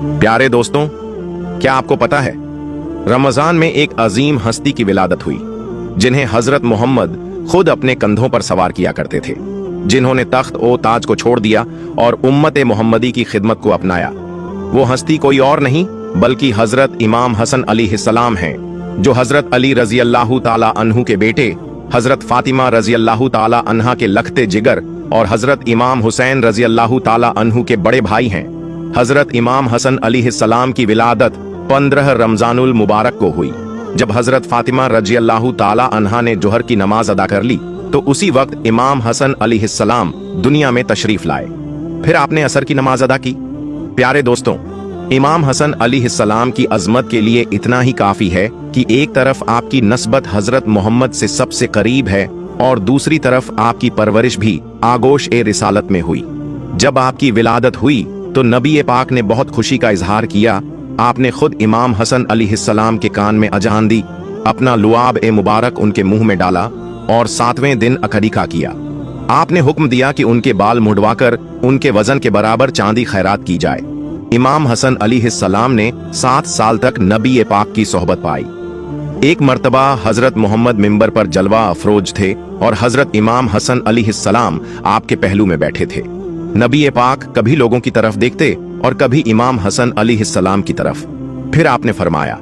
प्यारे दोस्तों, क्या आपको पता है रमजान में एक अजीम हस्ती की विलादत हुई जिन्हें हजरत मोहम्मद खुद अपने कंधों पर सवार किया करते थे, जिन्होंने तख्त ओ ताज को छोड़ दिया और उम्मत मोहम्मदी की खिदमत को अपनाया। वो हस्ती कोई और नहीं बल्कि हजरत इमाम हसन अलैहिस्सलाम हैं, जो हजरत अली रजी अल्लाह ताला अन्हु के बेटे, हजरत फातिमा रजी अल्लाह ताला अन्हा के लखते जिगर और हजरत इमाम हुसैन रजी अल्लाह ताला अन्हु के बड़े भाई हैं। हजरत इमाम हसन अलैहिस्सलाम की विलादत 15 रमजानुल मुबारक को हुई। जब हजरत फातिमा रजी अल्लाह ताला अन्हा ने जोहर की नमाज अदा कर ली तो उसी वक्त इमाम हसन अलैहिस्सलाम दुनिया में तशरीफ लाए। फिर आपने असर की नमाज अदा की। प्यारे दोस्तों, इमाम हसन अलैहिस्सलाम की अजमत के लिए इतना ही काफी है कि एक तरफ आपकी नस्बत हजरत मोहम्मद से सबसे करीब है और दूसरी तरफ आपकी परवरिश भी आगोश ए रिसालत में हुई। जब आपकी विलादत हुई तो नबी पाक ने बहुत खुशी का इजहार किया। आपने खुद इमाम हसन अलैहिस्सलाम के कान में अजान दी, अपना लुआब ए मुबारक उनके मुंह में डाला और 7वें दिन अकीका किया। आपने हुक्म दिया कि उनके बाल मुड़वाकर उनके वजन के बराबर चांदी खैरात की जाए। इमाम हसन अलैहिस्सलाम ने 7 साल तक नबी पाक की सोहबत पाई। एक मर्तबा हजरत मोहम्मद मिंबर पर जलवा अफरोज थे और हजरत इमाम हसन अलैहिस्सलाम आपके पहलू में बैठे थे। नबी पाक कभी लोगों की तरफ देखते और कभी इमाम हसन अलैहिस्सलाम की तरफ। फिर आपने फरमाया,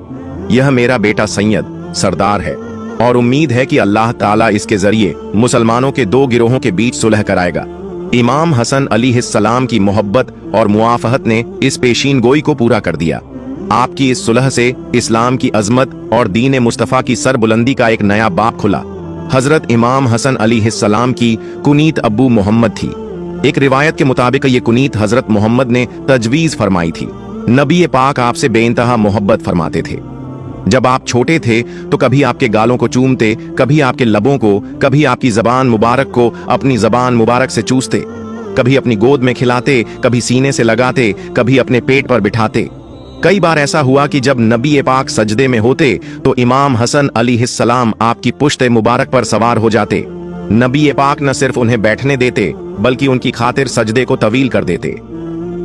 यह मेरा बेटा सैयद सरदार है और उम्मीद है कि अल्लाह ताला इसके जरिए मुसलमानों के 2 गिरोहों के बीच सुलह कराएगा। इमाम हसन अलैहिस्सलाम की मोहब्बत और मुआफहत ने इस पेशीन गोई को पूरा कर दिया। आपकी इस सुलह से इस्लाम की अजमत और दीन मुस्तफ़ा की सरबुलंदी का एक नया बाब खुला। हजरत इमाम हसन अलैहिस्सलाम की कुनीत अब्बू मोहम्मद थी। एक रिवायत के मुताबिक ये कुनीत हजरत मोहम्मद ने तजवीज फरमाई थी। नबी पाक आपसे बेइंतहा मोहब्बत फरमाते थे। जब आप छोटे थे तो कभी आपके गालों को चूमते, कभी आपके लबों को, कभी आपकी जबान मुबारक को अपनी जबान मुबारक से चूसते, कभी अपनी गोद में खिलाते, कभी सीने से लगाते, कभी अपने पेट पर बिठाते। कई बार ऐसा हुआ कि जब नबी पाक सजदे में होते तो इमाम हसन अलैहिस्सलाम आपकी पुश्त मुबारक पर सवार हो जाते। नबी पाक न सिर्फ उन्हें बैठने देते बल्कि उनकी खातिर सजदे को तवील कर देते।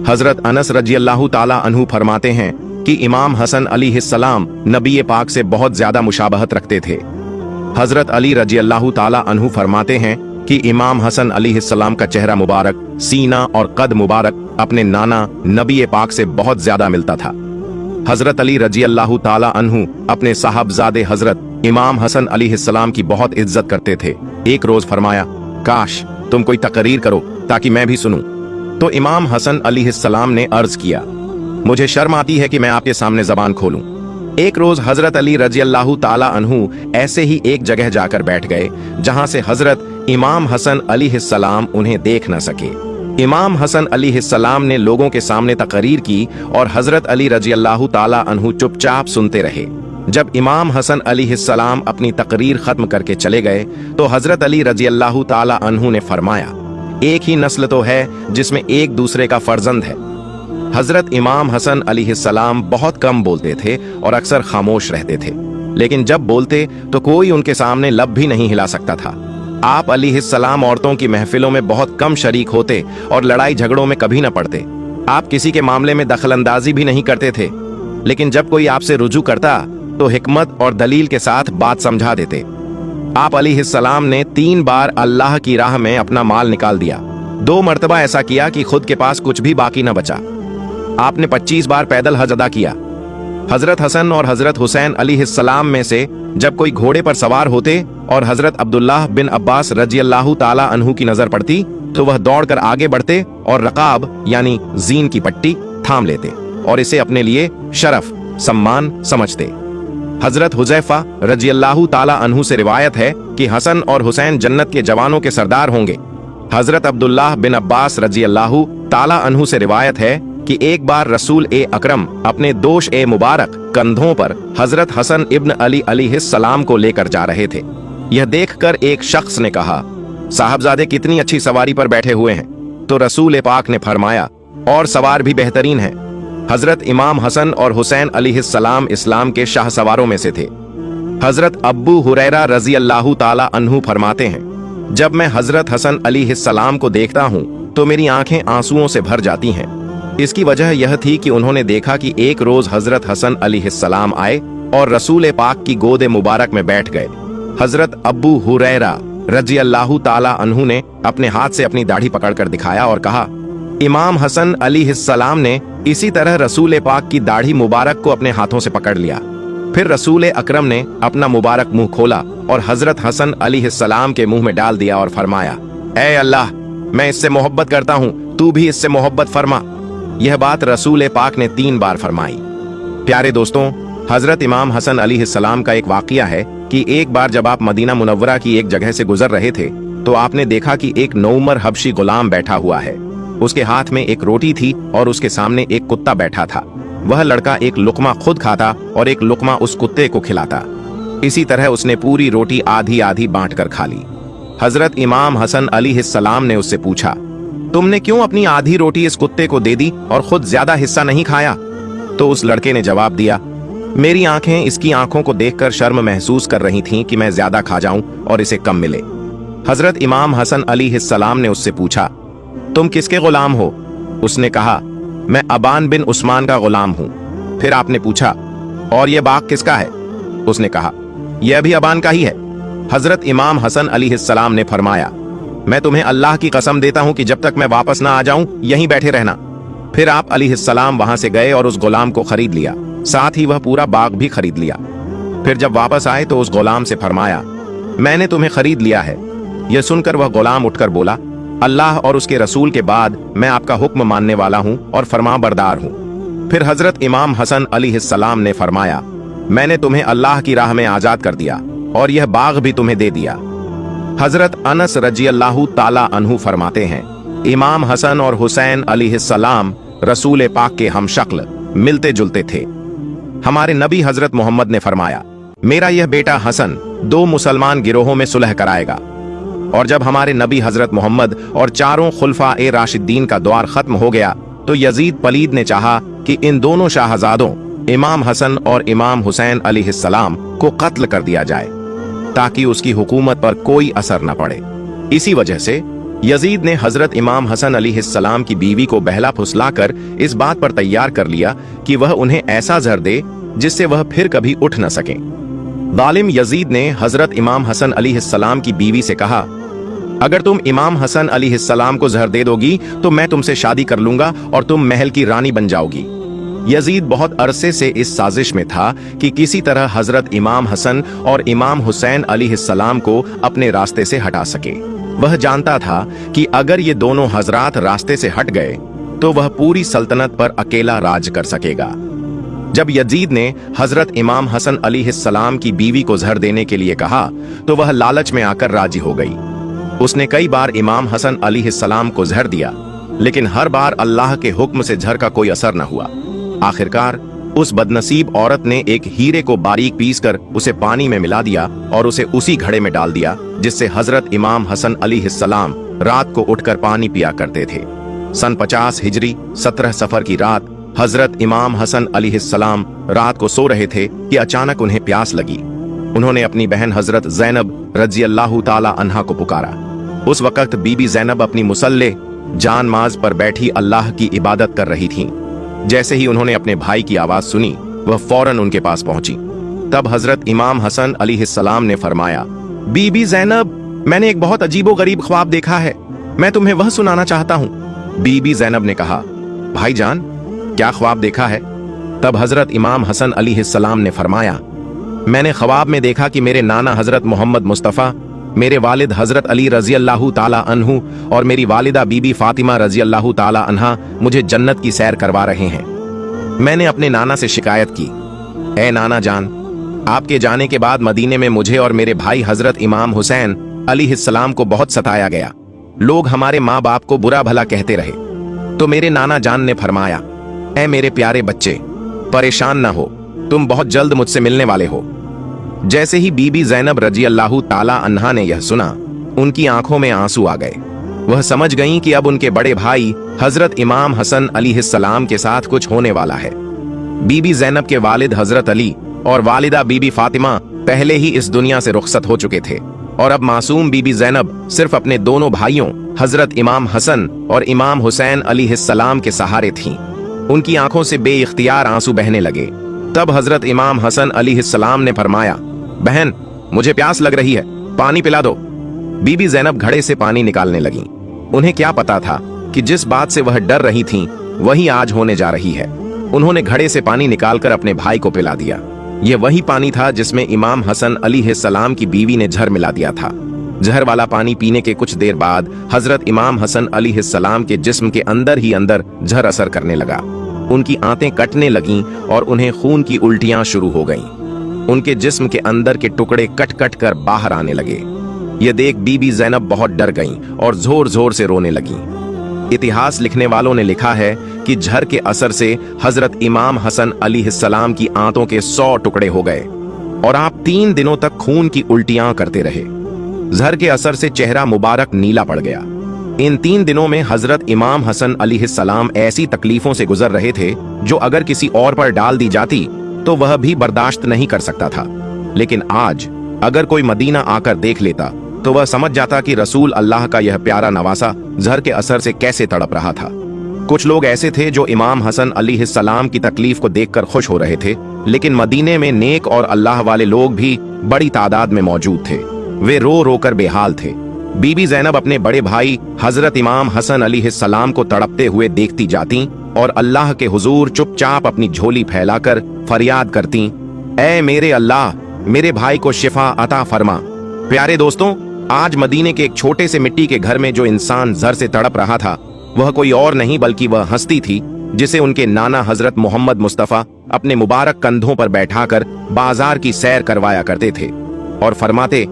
हजरत अनस रजी अल्लाह ताला अन्हु फरमाते हैं कि इमाम हसन अलैहिस्सलाम नबी पाक से बहुत ज्यादा मुशाबहत रखते थे। हजरत अली रजी अल्लाह ताला अन्हु फरमाते हैं कि इमाम हसन अलैहिस्सलाम का चेहरा मुबारक, सीना और कद मुबारक अपने नाना नबी पाक से बहुत ज्यादा मिलता था। हजरत अली रजी अल्लाह ताला अन्हु अपने साहबजादे हजरत इमाम हसन अलैहिस्सलाम की बहुत इज्जत करते थे। एक रोज फरमाया, काश तुम कोई तकरीर करो ताकि मैं भी सुनूं। तो इमाम हसन अलैहिस्सलाम ने अर्ज किया, मुझे शर्म आती है कि मैं आपके सामने जबान खोलूं। एक रोज हजरत अली रजी अल्लाह ताला अन्हु ऐसे ही एक जगह जाकर बैठ गए जहां से हजरत इमाम हसन अलैहिस्सलाम उन्हें देख न सके। इमाम हसन अलैहिस्सलाम ने लोगों के सामने तकरीर की और हजरत अली रजी अल्लाह ताला अन्हु चुपचाप सुनते रहे। जब इमाम हसन अलैहिस्सलाम अपनी तकरीर खत्म करके चले गए तो हजरत अली रजी अल्लाह ताला अन्हु ने फरमाया, एक ही नस्ल तो है जिसमें एक दूसरे का फर्जंद है। हजरत इमाम हसन अलैहिस्सलाम बहुत कम बोलते थे और अक्सर खामोश रहते थे, लेकिन जब बोलते तो कोई उनके सामने लब भी नहीं हिला सकता था। आप अलैहिस्सलाम औरतों की महफिलों में बहुत कम शरीक होते और लड़ाई झगड़ों में कभी न पड़ते। आप किसी के मामले में दखलंदाजी भी नहीं करते थे, लेकिन जब कोई आपसे रुजू करता तो हिकमत और दलील के साथ बात समझा देते। आप अलैहिस्सलाम ने 3 बार अल्लाह की राह में अपना माल निकाल दिया। 2 मर्तबा ऐसा किया कि खुद के पास कुछ भी बाकी न बचा। आपने 25 बार पैदल हज अदा किया। हजरत हसन और हजरत हुसैन अलैहिस्सलाम में से जब कोई घोड़े पर सवार होते और हजरत अब्दुल्लाह बिन अब्बास रजी अल्लाह ताला अन्हु की नजर पड़ती तो वह दौड़कर आगे बढ़ते और रकाब यानी जीन की पट्टी थाम लेते और इसे अपने लिए शरफ सम्मान समझते। हजरत हुजैफा रजी अल्लाह ताला अन्हु से रिवायत है कि हसन और हुसैन जन्नत के जवानों के सरदार होंगे। हजरत अब्दुल्लाह बिन अब्बास रजी अल्लाह ताला अन्हु से रिवायत है कि एक बार रसूल ए अकरम अपने दोष ए मुबारक कंधों पर हजरत हसन इब्न अली अलैहिस्सलाम को लेकर जा रहे थे। यह देखकर एक शख्स ने कहा, साहबजादे कितनी अच्छी सवारी पर बैठे हुए हैं। तो रसूल पाक ने फरमाया, और सवार भी बेहतरीन हैं। हजरत इमाम हसन और हुसैन अलैहिस्सलाम इस्लाम के शाह सवारों में से थे। हजरत अब्बू हुरैरा रजी अल्लाह ताला अन्हु फरमाते हैं, जब मैं हजरत हसन अलैहिस्सलाम को देखता हूँ तो मेरी आंखें आंसुओं से भर जाती हैं। इसकी वजह यह थी कि उन्होंने देखा कि एक रोज हजरत हसन अलैहिस्सलाम आए और रसूल पाक की गोद मुबारक में बैठ गए। हजरत अब्बू हुरैरा रजी अल्लाहु ताला अन्हु ने अपने हाथ से अपनी दाढ़ी पकड़कर दिखाया और कहा, इमाम हसन अलैहिस्सलाम ने इसी तरह रसूल पाक की दाढ़ी मुबारक को अपने हाथों से पकड़ लिया। फिर रसूल अकरम ने अपना मुबारक मुंह खोला और हजरत हसन अलैहिस्सलाम के मुंह में डाल दिया और फरमाया, ऐ अल्लाह, मैं इससे मोहब्बत करता हूँ, तू भी इससे मोहब्बत फरमा। यह बात रसूल पाक ने 3 बार फरमाई। प्यारे दोस्तों, हजरत इमाम हसन अलैहिस्सलाम का एक वाकया है कि एक बार जब आप मदीना मुनव्वरा की एक जगह से गुजर रहे थे तो आपने देखा कि एक नौउमर हबशी गुलाम बैठा हुआ है। उसके हाथ में एक रोटी थी और उसके सामने एक कुत्ता बैठा था। वह लड़का एक लुकमा खुद खाता और एक लुकमा उस कुत्ते को खिलाता। इसी तरह उसने पूरी रोटी आधी आधी बांटकर खा ली। हजरत इमाम हसन अलैहिस्सलाम ने उससे पूछा, तुमने क्यों अपनी आधी रोटी इस कुत्ते को दे दी और खुद ज्यादा हिस्सा नहीं खाया? तो उस लड़के ने जवाब दिया, मेरी आंखें इसकी आंखों को देखकर शर्म महसूस कर रही थीं कि मैं ज्यादा खा जाऊं और इसे कम मिले। हजरत इमाम हसन अलैहिस्सलाम ने उससे पूछा, तुम किसके गुलाम हो? उसने कहा, मैं अबान बिन उस्मान का गुलाम हूं। फिर आपने पूछा, और यह बाग किसका है? उसने कहा, यह भी अबान का ही है। हजरत इमाम हसन अलैहिस्सलाम ने फरमाया, मैं तुम्हें अल्लाह की कसम देता हूं कि जब तक मैं वापस ना आ जाऊं यहीं बैठे रहना। फिर आप अलैहिस्सलाम वहां से गए और उस गुलाम को खरीद लिया, साथ ही वह पूरा बाग भी खरीद लिया। फिर जब वापस आए तो उस गुलाम से फरमाया, मैंने तुम्हें खरीद लिया है। यह सुनकर वह गुलाम उठकर बोला, अल्लाह और उसके रसूल के बाद मैं आपका हुक्म मानने वाला हूं और फरमाबरदार हूं। फिर हजरत इमाम हसन अलैहिस्सलाम ने फरमाया, मैंने तुम्हें अल्लाह की राह में आजाद कर दिया और यह बाग भी तुम्हें दे दिया। हजरत अनस रजी अल्लाहु ताला अन्हु फरमाते हैं, इमाम हसन और हुसैन अलैहिस्सलाम रसूल पाक के हमशक्ल मिलते जुलते थे। हमारे नबी हजरत मोहम्मद ने फरमाया, मेरा यह बेटा हसन 2 मुसलमान गिरोहों में सुलह कराएगा। और जब हमारे नबी हजरत मोहम्मद और 4 खुलफा-ए राशिदीन का दौर खत्म हो गया तो यजीद पलीद ने चाहा कि इन दोनों शाहजादों इमाम हसन और इमाम हुसैन अलैहिस्सलाम को कत्ल कर दिया जाए ताकि उसकी हुकूमत पर कोई असर न पड़े। इसी वजह से यजीद ने हजरत इमाम हसन अलैहिस्सलाम की बीवी को बहला फुसलाकर इस बात पर तैयार कर लिया कि वह उन्हें ऐसा जहर दे जिससे वह फिर कभी उठ न सकें। जालिम यजीद ने हजरत इमाम हसन अलैहिस्सलाम की बीवी से कहा, अगर तुम इमाम हसन अलैहिस्सलाम को जहर दे दोगी तो मैं तुमसे शादी कर लूंगा और तुम महल की रानी बन जाओगी। यजीद बहुत अरसे से इस साजिश में था कि किसी तरह हजरत इमाम हसन और इमाम हुसैन अलैहिस्सलाम को अपने रास्ते से हटा सके। वह जानता था कि अगर ये दोनों हजरात रास्ते से हट गए तो वह पूरी सल्तनत पर अकेला राज कर सकेगा। जब यजीद ने हजरत इमाम हसन अलैहिस्सलाम की बीवी को जहर देने के लिए कहा तो वह लालच में आकर राजी हो गई। उसने कई बार इमाम हसन अलैहिस्सलाम को जहर दिया, लेकिन हर बार अल्लाह के हुक्म से जहर का कोई असर न हुआ। आखिरकार उस बदनसीब औरत ने एक हीरे को बारीक पीसकर उसे पानी में मिला दिया और उसे उसी घड़े में डाल दिया जिससे हजरत इमाम हसन अलैहिस्सलाम रात को उठकर पानी पिया करते थे। सन 50 हिजरी 17 सफर की रात हजरत इमाम हसन अलैहिस्सलाम रात को सो रहे थे कि अचानक उन्हें प्यास लगी। उन्होंने अपनी बहन हजरत ज़ैनब रजी अल्लाहु ताला अन्हा को पुकारा। उस वक्त बीबी ज़ैनब अपनी मुसल्ले जान माज पर बैठी अल्लाह की इबादत कर रही थीं। जैसे ही उन्होंने अपने भाई की आवाज सुनी वह फौरन उनके पास पहुंची। तब हजरत इमाम हसन अलैहिस्सलाम ने फरमाया, बीबी ज़ैनब, मैंने एक बहुत अजीबोगरीब ख्वाब देखा है, मैं तुम्हें वह सुनाना चाहता हूं। बीबी ज़ैनब ने कहा, भाईजान, क्या ख्वाब देखा है? तब हजरत इमाम हसन अलैहिस्सलाम ने फरमाया, मैंने ख्वाब में देखा कि मेरे नाना हजरत मोहम्मद मुस्तफ़ा, मेरे वालिद हजरत अली रजी अल्लाहु ताला अन्हु और मेरी वालिदा बीबी फातिमा रजी अल्लाहु ताला अन्हा मुझे जन्नत की सैर करवा रहे हैं। मैंने अपने नाना से शिकायत की, ऐ नाना जान, आपके जाने के बाद मदीने में मुझे और मेरे भाई हजरत इमाम हुसैन अलैहिस्सलाम को बहुत सताया गया। लोग हमारे माँ बाप को बुरा भला कहते रहे। तो मेरे नाना जान ने फरमाया, ऐ मेरे प्यारे बच्चे, परेशान ना हो, तुम बहुत जल्द मुझसे मिलने वाले हो। जैसे ही बीबी ज़ैनब रजी अल्लाहु ताला अन्हा ने यह सुना, उनकी आंखों में आंसू आ गए। वह समझ गईं कि अब उनके बड़े भाई हजरत इमाम हसन अलैहिस्सलाम के साथ कुछ होने वाला है। बीबी ज़ैनब के वालिद हजरत अली और वालिदा बीबी फातिमा पहले ही इस दुनिया से रुखसत हो चुके थे। और अब मासूम बीबी ज़ैनब सिर्फ अपने दोनों भाइयों हजरत इमाम हसन और इमाम हुसैन अलैहिस्सलाम के सहारे थीं। उनकी आंखों से बेइख्तियार आंसू बहने लगे। तब हजरत इमाम हसन अलैहिस्सलाम ने फरमाया, बहन मुझे प्यास लग रही है, पानी पिला दो। बीबी ज़ैनब घड़े से पानी निकालने लगीं। उन्हें क्या पता था कि जिस बात से वह डर रही थीं वही आज होने जा रही है। उन्होंने घड़े से पानी निकालकर अपने भाई को पिला दिया। यह वही पानी था जिसमें इमाम हसन अलैहिस्सलाम की बीवी ने जहर मिला दिया था। जहर वाला पानी पीने के कुछ देर बाद हजरत इमाम हसन अलैहिस्सलाम के जिस्म के अंदर ही अंदर जहर असर करने लगा। उनकी आंतें कटने लगीं और उन्हें खून की उल्टियां शुरू हो गईं। उनके जिस्म के अंदर के टुकड़े कट कट कर बाहर आने लगे। यह देख बीबी ज़ैनब बहुत डर गईं और जोर जोर से रोने लगीं। इतिहास लिखने वालों ने लिखा है कि जहर के असर से हजरत इमाम हसन अलैहिस्सलाम की आंतों के 100 टुकड़े हो गए और आप 3 दिनों तक खून की उल्टियां करते रहे। जहर के असर से चेहरा मुबारक नीला पड़ गया। इन 3 दिनों में हजरत इमाम हसन अलैहिस्सलाम ऐसी तकलीफों से गुजर रहे थे जो अगर किसी और पर डाल दी जाती तो वह भी बर्दाश्त नहीं कर सकता था। लेकिन आज अगर कोई मदीना आकर देख लेता तो वह समझ जाता कि रसूल अल्लाह का यह प्यारा नवासा जहर के असर से कैसे तड़प रहा था। कुछ लोग ऐसे थे जो इमाम हसन अलैहिस्सलाम की तकलीफ को देखकर खुश हो रहे थे, लेकिन मदीने में नेक और अल्लाह वाले लोग भी बड़ी तादाद में मौजूद थे। वे रो रो कर बेहाल थे। बीबी ज़ैनब अपने बड़े भाई हजरत इमाम हसन अलैहिस्सलाम को तड़पते हुए देखती जाती और अल्लाह के हुजूर चुपचाप अपनी झोली फैलाकर फरियाद करती, ऐ मेरे अल्लाह, मेरे भाई को शिफा अता फरमा। प्यारे दोस्तों, आज मदीने के एक छोटे से मिट्टी के घर में जो इंसान जहर से तड़प रहा था वह कोई और नहीं बल्कि वह हस्ती थी जिसे उनके नाना हजरत मोहम्मद मुस्तफा अपने मुबारक कंधों पर बैठाकर बाजार की सैर करवाया करते थे और फरमाते,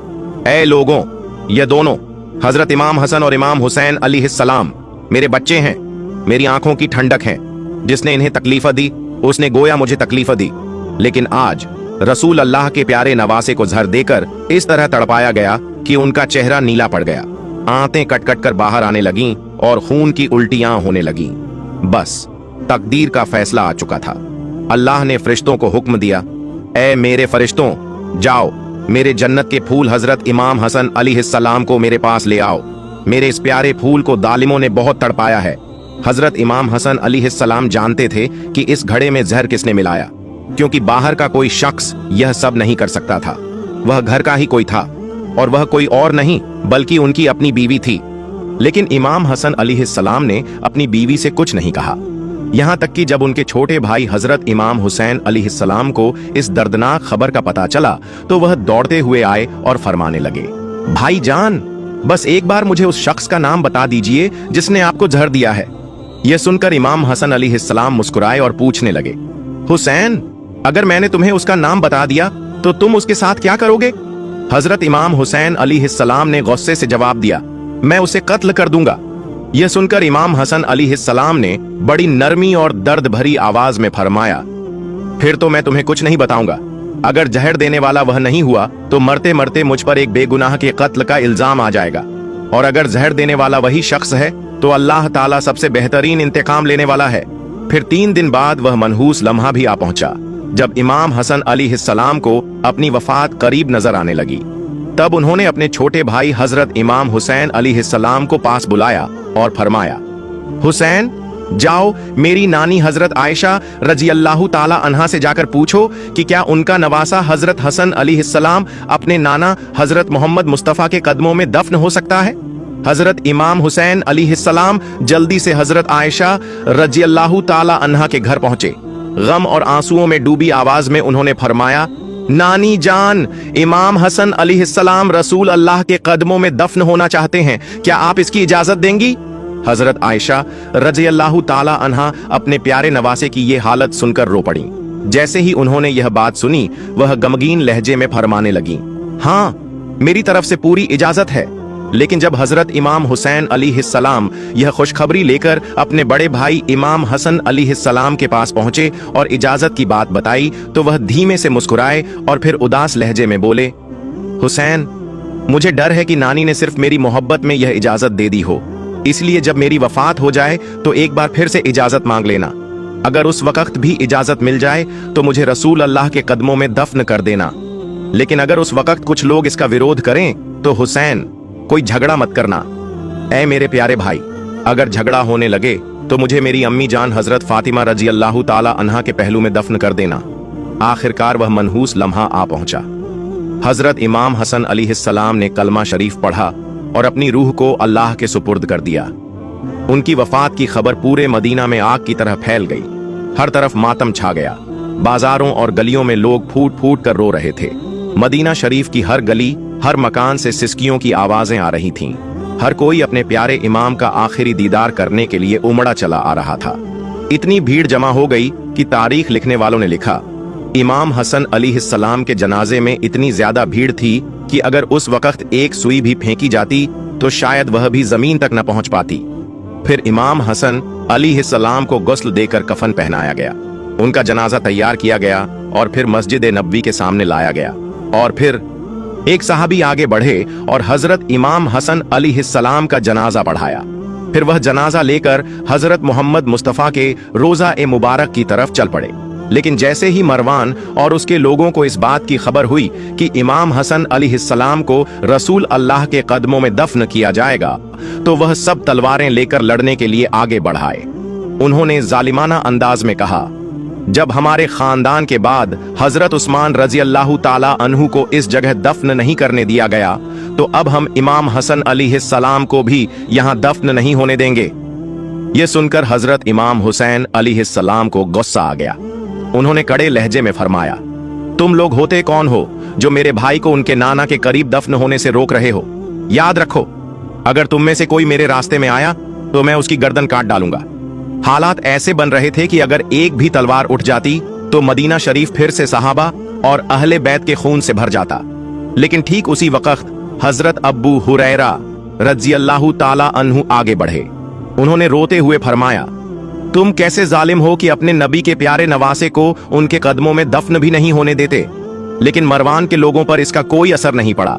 ऐ लोगों, ये दोनों हजरत इमाम हसन और इमाम हुसैन अलैहिस्सलाम मेरे बच्चे हैं, मेरी आंखों की ठंडक हैं। जिसने इन्हें तकलीफ दी उसने गोया मुझे तकलीफ दी, लेकिन आज रसूल अल्लाह के प्यारे नवासे को जहर देकर इस तरह तड़पाया गया कि उनका चेहरा नीला पड़ गया, आंतें कट कट कर बाहर आने लगीं और खून की उल्टियां होने लगीं। बस तकदीर का फैसला आ चुका था। अल्लाह ने फरिश्तों को हुक्म दिया, ऐ मेरे फरिश्तों, जाओ मेरे जन्नत के फूल हजरत इमाम हसन अलैहिस्सलाम को मेरे पास ले आओ। मेरे इस प्यारे फूल को जालिमों ने बहुत तड़पाया है। हजरत इमाम हसन अलैहिस्सलाम जानते थे कि इस घड़े में जहर किसने मिलाया, क्योंकि बाहर का कोई शख्स यह सब नहीं कर सकता था। वह घर का ही कोई था और वह कोई और नहीं बल्कि उनकी अपनी बीवी थी। लेकिन इमाम हसन अलैहिस्सलाम ने अपनी बीवी से कुछ नहीं कहा, यहां तक कि जब उनके छोटे भाई हजरत इमाम हुसैन अलैहिस्सलाम को इस दर्दनाक खबर का पता चला तो वह दौड़ते हुए आए और फरमाने लगे, भाई जान, बस एक बार मुझे उस शख्स का नाम बता दीजिए जिसने आपको जहर दिया है। यह सुनकर इमाम हसन अलैहिस्सलाम मुस्कुराए और पूछने लगे, हुसैन, अगर मैंने तुम्हें उसका नाम बता दिया तो तुम उसके साथ क्या करोगे? हजरत इमाम हुसैन अलैहिस्सलाम ने गुस्से से जवाब दिया, मैं उसे कत्ल कर दूंगा। यह सुनकर इमाम हसन अलैहिस्सलाम ने बड़ी नरमी और दर्द भरी आवाज में फरमाया, फिर तो मैं तुम्हें कुछ नहीं बताऊंगा। अगर जहर देने वाला वह नहीं हुआ तो मरते मरते मुझ पर एक बेगुनाह के कत्ल का इल्जाम आ जाएगा, और अगर जहर देने वाला वही शख्स है तो अल्लाह ताला सबसे बेहतरीन इंतकाम लेने वाला है। फिर 3 दिन बाद वह मनहूस लम्हा भी आ पहुंचा जब इमाम हसन अलैहिस्सलाम को अपनी वफात करीब नजर आने लगी। तब उन्होंने अपने छोटे भाई हजरत इमाम हुसैन अलैहिस्सलाम को पास बुलाया और फरमाया, हुसैन, जाओ मेरी नानी हजरत आयशा रजी अल्लाह ताला अन्हा से जाकर पूछो कि क्या उनका नवासा हजरत हसन अलैहिस्सलाम अपने नाना हजरत मोहम्मद मुस्तफा के कदमों में दफन हो सकता है। हजरत इमाम हुसैन अलैहिस्सलाम जल्दी से हजरत आयशा रजी अल्लाह ताला अन्हा के घर पहुंचे। गम और आंसुओं में डूबी आवाज में उन्होंने फरमाया, नानी जान, इमाम हसन अलैहिस्सलाम रसूल अल्लाह के कदमों में दफन होना चाहते हैं, क्या आप इसकी इजाजत देंगी? हजरत आयशा रज़ी अल्लाह ताला अन्हा अपने प्यारे नवासे की ये हालत सुनकर रो पड़ी। जैसे ही उन्होंने यह बात सुनी वह गमगीन लहजे में फरमाने लगी, हाँ, मेरी तरफ से पूरी इजाजत है। लेकिन जब हजरत इमाम हुसैन अलैहिस्सलाम यह खुशखबरी लेकर अपने बड़े भाई इमाम हसन अलैहिस्सलाम के पास पहुंचे और इजाजत की बात बताई तो वह धीमे से मुस्कुराए और फिर उदास लहजे में बोले, हुसैन, मुझे डर है कि नानी ने सिर्फ मेरी मोहब्बत में यह इजाजत दे दी हो, इसलिए जब मेरी वफात हो जाए तो एक बार फिर से इजाजत मांग लेना। अगर उस वक्त भी इजाजत मिल जाए तो मुझे रसूल अल्लाह के कदमों में दफन कर देना। लेकिन अगर उस वक्त कुछ लोग इसका विरोध करें तो हुसैन, कोई झगड़ा मत करना। ऐ मेरे प्यारे भाई, अगर झगड़ा होने लगे तो मुझे मेरी अम्मी जान हजरत फातिमा रजी अल्लाह ताला अन्हा के पहलू में दफन कर देना। आखिरकार वह मनहूस लम्हा आ पहुंचा। हजरत इमाम हसन अलैहिस्सलाम ने कलमा शरीफ पढ़ा और अपनी रूह को अल्लाह के सुपुर्द कर दिया। उनकी वफात की खबर पूरे मदीना में आग की तरह फैल गई। हर तरफ मातम छा गया। बाजारों और गलियों में लोग फूट फूट कर रो रहे थे। मदीना शरीफ की हर गली, हर मकान से सिसकियों की आवाजें आ रही थीं। हर कोई अपने प्यारे इमाम का आखिरी दीदार करने के लिए उमड़ा चला आ रहा था। इतनी भीड़ जमा हो गई कि तारीख लिखने वालों ने लिखा, इमाम हसन अलैहिस्सलाम के जनाजे में इतनी ज्यादा भीड़ थी कि अगर उस वक्त एक सुई भी फेंकी जाती तो शायद वह भी जमीन तक न पहुंच पाती। फिर इमाम हसन अलैहिस्सलाम को गुस्ल देकर कफन पहनाया गया। उनका जनाजा तैयार किया गया और फिर मस्जिद नबवी के सामने लाया गया। और फिर एक सहाबी आगे बढ़े और हजरत इमाम हसन अलैहिस्सलाम का जनाजा पढ़ाया। फिर वह जनाजा लेकर हजरत मोहम्मद मुस्तफा के रोजा ए मुबारक की तरफ चल पड़े। लेकिन जैसे ही मरवान और उसके लोगों को इस बात की खबर हुई कि इमाम हसन अलैहिस्सलाम को रसूल अल्लाह के कदमों में दफन किया जाएगा, तो वह सब तलवारें लेकर लड़ने के लिए आगे बढ़ाए। उन्होंने जालिमाना अंदाज में कहा, जब हमारे खानदान के बाद हजरत उस्मान रजी अल्लाह ताला अन्हु को इस जगह दफन नहीं करने दिया गया, तो अब हम इमाम हसन अलैहिस्सलाम को भी यहाँ दफन नहीं होने देंगे। यह सुनकर हजरत इमाम हुसैन अलैहिस्सलाम को गुस्सा आ गया। उन्होंने कड़े लहजे में फरमाया, तुम लोग होते कौन हो जो मेरे भाई को उनके नाना के करीब दफन होने से रोक रहे हो? याद रखो, अगर तुम में से कोई मेरे रास्ते में आया तो मैं उसकी गर्दन काट डालूंगा। हालात ऐसे बन रहे थे कि अगर एक भी तलवार उठ जाती तो मदीना शरीफ फिर से सहाबा और अहले बैत के खून से भर जाता। लेकिन ठीक उसी वक्त हजरत अब्बू हुरैरा रज़ी अल्लाह ताला अन्हु आगे बढ़े। उन्होंने रोते हुए फरमाया, तुम कैसे जालिम हो कि अपने नबी के प्यारे नवासे को उनके कदमों में दफन भी नहीं होने देते। लेकिन मरवान के लोगों पर इसका कोई असर नहीं पड़ा।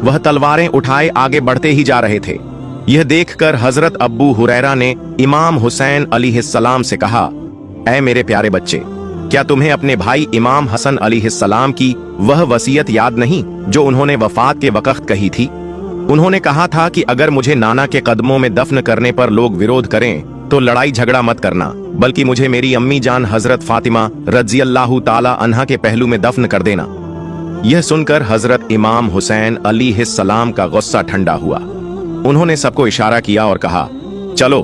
वह तलवारें उठाए आगे बढ़ते ही जा रहे थे। यह देखकर हजरत अब्बू हुरैरा ने इमाम हुसैन अलैहिस्सलाम से कहा, ऐ मेरे प्यारे बच्चे, क्या तुम्हें अपने भाई इमाम हसन अलैहिस्सलाम की वह वसीयत याद नहीं जो उन्होंने वफात के वक्त कही थी? उन्होंने कहा था कि अगर मुझे नाना के कदमों में दफन करने पर लोग विरोध करें तो लड़ाई झगड़ा मत करना, बल्कि मुझे मेरी अम्मी जान हजरत फातिमा रज़ी अल्लाह ताला अन्हा के पहलू में दफन कर देना। यह सुनकर हजरत इमाम हुसैन अलैहिस्सलाम का गुस्सा ठंडा हुआ। उन्होंने सबको इशारा किया और कहा, चलो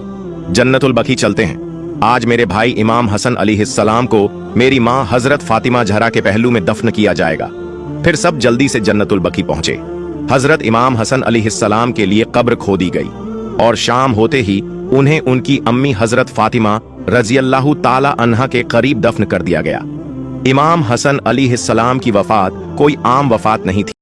जन्नतुल बकी चलते हैं। आज मेरे भाई इमाम हसन अलैहिस्सलाम को मेरी माँ हजरत फातिमा जहरा के पहलू में दफन किया जाएगा। फिर सब जल्दी से जन्नतुल बकी पहुंचे। हजरत इमाम हसन अलैहिस्सलाम के लिए कब्र खोदी गई और शाम होते ही उन्हें उनकी अम्मी हजरत फातिमा रज़ी अल्लाह ताला अन्हा के करीब दफन कर दिया गया। इमाम हसन अलैहिस्सलाम की वफात कोई आम वफात नहीं थी।